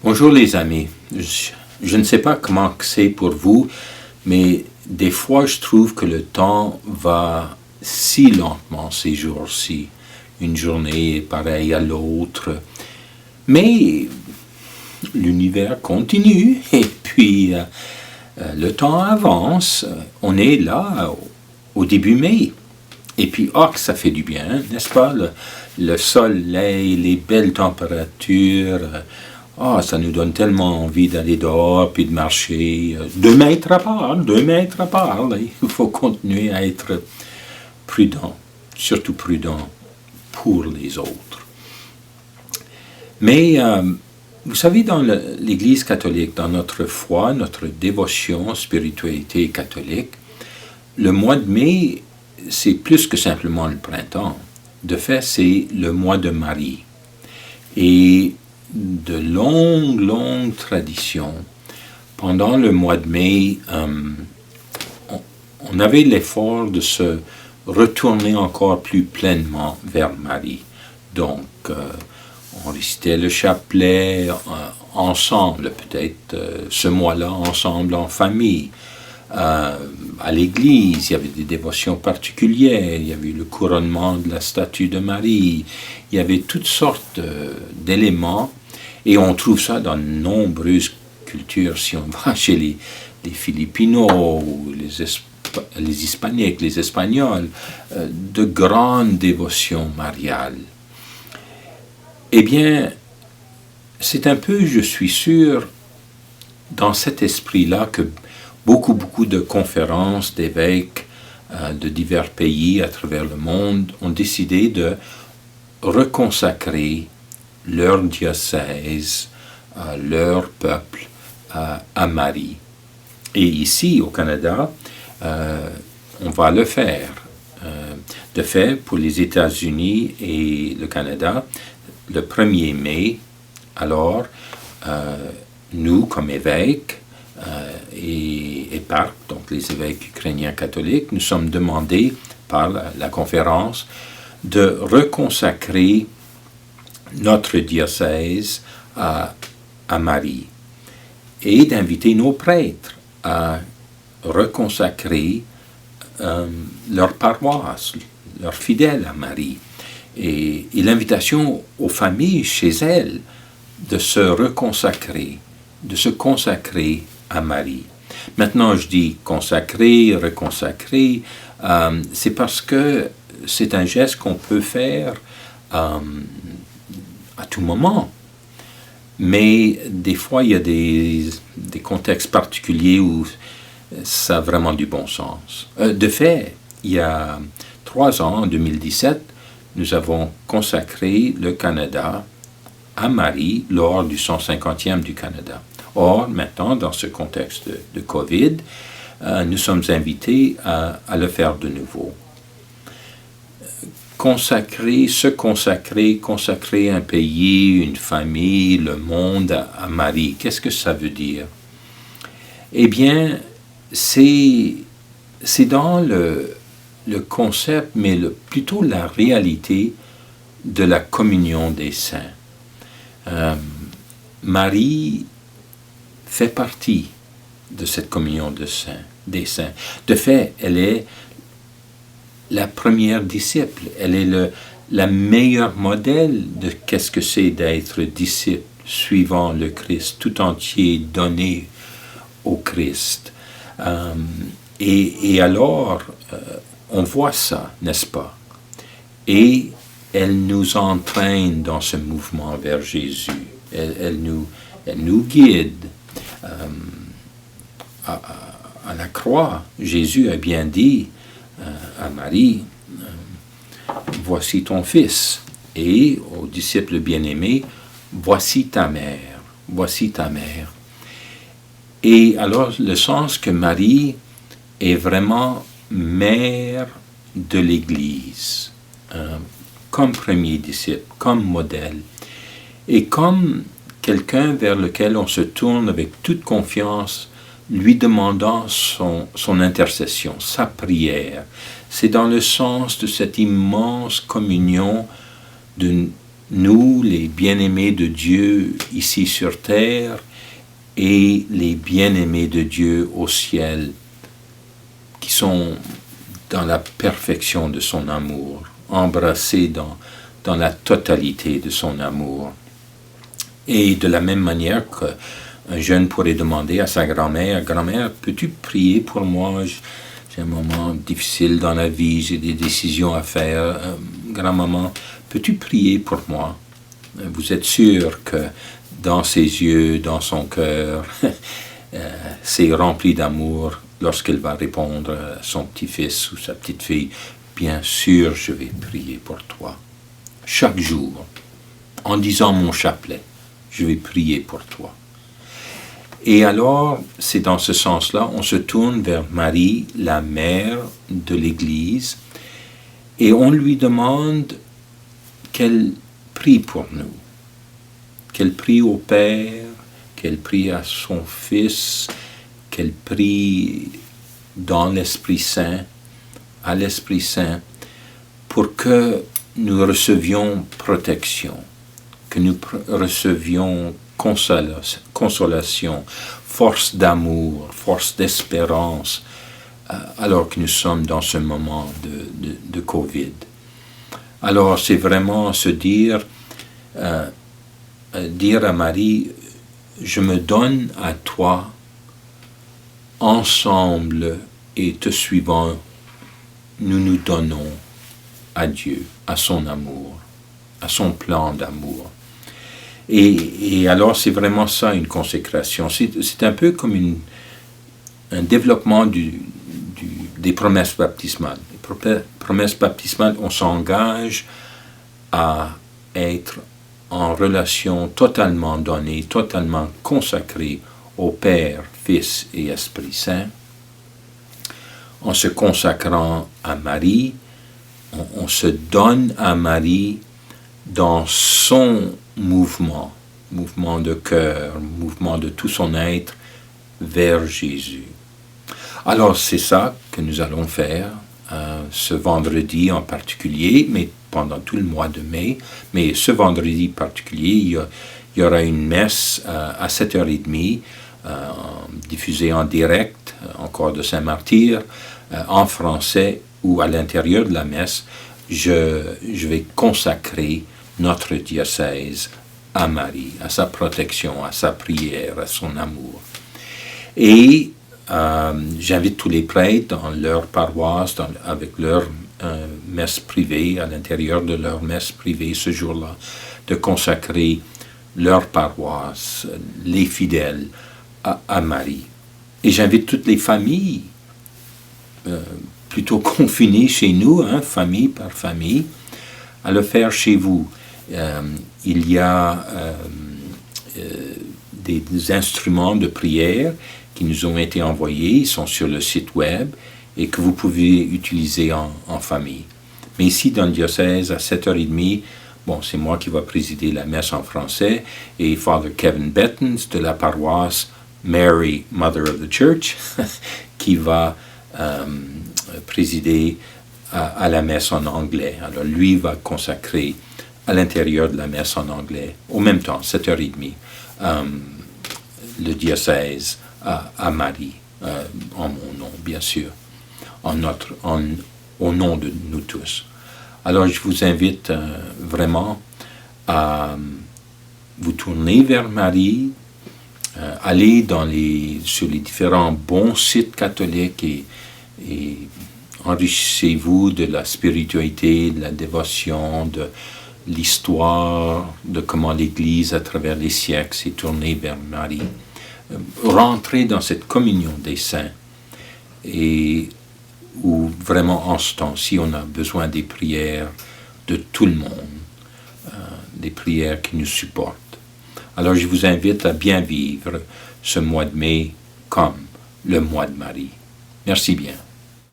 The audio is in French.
Bonjour les amis. Je ne sais pas comment c'est pour vous, mais des fois je trouve que le temps va si lentement ces jours-ci. Une journée est pareille à l'autre. Mais l'univers continue et puis le temps avance. On est là au début mai. Et puis, que ça fait du bien, n'est-ce pas? Le soleil, les belles températures. Ça nous donne tellement envie d'aller dehors puis de marcher 2 mètres à part, 2 mètres à part. Là. Il faut continuer à être prudent, surtout prudent pour les autres. Mais, vous savez, dans l'Église catholique, dans notre foi, notre dévotion, spiritualité catholique, le mois de mai, c'est plus que simplement le printemps. De fait, c'est le mois de Marie. Et de longues traditions. Pendant le mois de mai, on avait l'effort de se retourner encore plus pleinement vers Marie. Donc, on récitait le chapelet ensemble, peut-être ce mois-là, ensemble en famille. À l'église, il y avait des dévotions particulières, il y avait le couronnement de la statue de Marie, il y avait toutes sortes d'éléments, et on trouve ça dans de nombreuses cultures. Si on va chez les Filipinos, les Hispaniques, les Espagnols, de grandes dévotions mariales. Eh bien, c'est un peu, je suis sûr, dans cet esprit-là que beaucoup de conférences d'évêques de divers pays à travers le monde ont décidé de reconsacrer leur diocèse, leur peuple à Marie. Et ici, au Canada, on va le faire. De fait, pour les États-Unis et le Canada, le 1er mai, alors, nous, comme évêques, et PARC, donc les évêques ukrainiens catholiques, nous sommes demandés par la conférence de reconsacrer notre diocèse à Marie et d'inviter nos prêtres à reconsacrer leur paroisse, leurs fidèles à Marie. Et l'invitation aux familles chez elles de se reconsacrer, de se consacrer à Marie. Maintenant, je dis consacrer, reconsacrer, c'est parce que c'est un geste qu'on peut faire à tout moment. Mais des fois, il y a des contextes particuliers où ça a vraiment du bon sens. De fait, il y a 3 ans, en 2017, nous avons consacré le Canada à Marie lors du 150e du Canada. Or, maintenant, dans ce contexte de COVID, nous sommes invités à le faire de nouveau. Consacrer un pays, une famille, le monde à Marie, qu'est-ce que ça veut dire? Eh bien, c'est dans le concept, mais plutôt la réalité de la communion des saints. Marie fait partie de cette communion des saints. De fait, elle est la première disciple. Elle est la meilleure modèle de qu'est-ce que c'est d'être disciple suivant le Christ, tout entier donné au Christ. Et alors, on voit ça, n'est-ce pas? Et elle nous entraîne dans ce mouvement vers Jésus. Elle nous guide. À la croix, Jésus a bien dit à Marie, voici ton fils, et aux disciples bien-aimés, voici ta mère, voici ta mère. Et alors, le sens que Marie est vraiment mère de l'Église, comme premier disciple, comme modèle, et comme quelqu'un vers lequel on se tourne avec toute confiance, lui demandant son intercession, sa prière. C'est dans le sens de cette immense communion de nous, les bien-aimés de Dieu ici sur terre, et les bien-aimés de Dieu au ciel, qui sont dans la perfection de son amour, embrassés dans la totalité de son amour. Et de la même manière qu'un jeune pourrait demander à sa grand-mère, « Grand-mère, peux-tu prier pour moi? J'ai un moment difficile dans la vie, j'ai des décisions à faire. Grand-maman, peux-tu prier pour moi? » Vous êtes sûr que dans ses yeux, dans son cœur, c'est rempli d'amour lorsqu'elle va répondre à son petit-fils ou sa petite-fille, « Bien sûr, je vais prier pour toi. Chaque jour, en disant mon chapelet, je vais prier pour toi. » Et alors, c'est dans ce sens-là, on se tourne vers Marie, la mère de l'Église, et on lui demande qu'elle prie pour nous, qu'elle prie au Père, qu'elle prie à son Fils, qu'elle prie dans l'Esprit Saint, à l'Esprit Saint, pour que nous recevions protection, que nous recevions consolation, force d'amour, force d'espérance, alors que nous sommes dans ce moment de Covid. Alors c'est vraiment se dire à Marie, je me donne à toi, ensemble et te suivant, nous nous donnons à Dieu, à son amour, à son plan d'amour. Et alors c'est vraiment ça une consécration. C'est un peu comme un développement des promesses baptismales. Les promesses baptismales, on s'engage à être en relation totalement donnée, totalement consacrée au Père, Fils et Esprit Saint. En se consacrant à Marie, on se donne à Marie dans son mouvement de cœur, mouvement de tout son être vers Jésus. Alors c'est ça que nous allons faire ce vendredi en particulier, mais pendant tout le mois de mai. Mais ce vendredi particulier, il y aura une messe à 7h30, diffusée en direct, encore de Saint-Martyr, en français, où à l'intérieur de la messe, je vais consacrer notre diocèse à Marie, à sa protection, à sa prière, à son amour. Et j'invite tous les prêtres dans leur paroisse, avec leur messe privée, à l'intérieur de leur messe privée ce jour-là, de consacrer leur paroisse, les fidèles, à Marie. Et j'invite toutes les familles, plutôt confinées chez nous, famille par famille, à le faire chez vous. Il y a des instruments de prière qui nous ont été envoyés, ils sont sur le site web et que vous pouvez utiliser en famille. Mais ici, dans le diocèse, à 7h30, c'est moi qui va présider la messe en français et Father Kevin Bettens de la paroisse Mary, Mother of the Church, qui va présider à la messe en anglais. Alors lui va consacrer à l'intérieur de la messe en anglais, au même temps, 7h30, le diocèse à Marie, en mon nom, bien sûr, au nom de nous tous. Alors je vous invite vraiment à vous tourner vers Marie, aller sur les différents bons sites catholiques et enrichissez-vous de la spiritualité, de la dévotion, de l'histoire, de comment l'Église, à travers les siècles, s'est tournée vers Marie. Rentrez dans cette communion des saints et où vraiment en ce temps-ci, on a besoin des prières de tout le monde, des prières qui nous supportent. Alors je vous invite à bien vivre ce mois de mai comme le mois de Marie. Merci bien.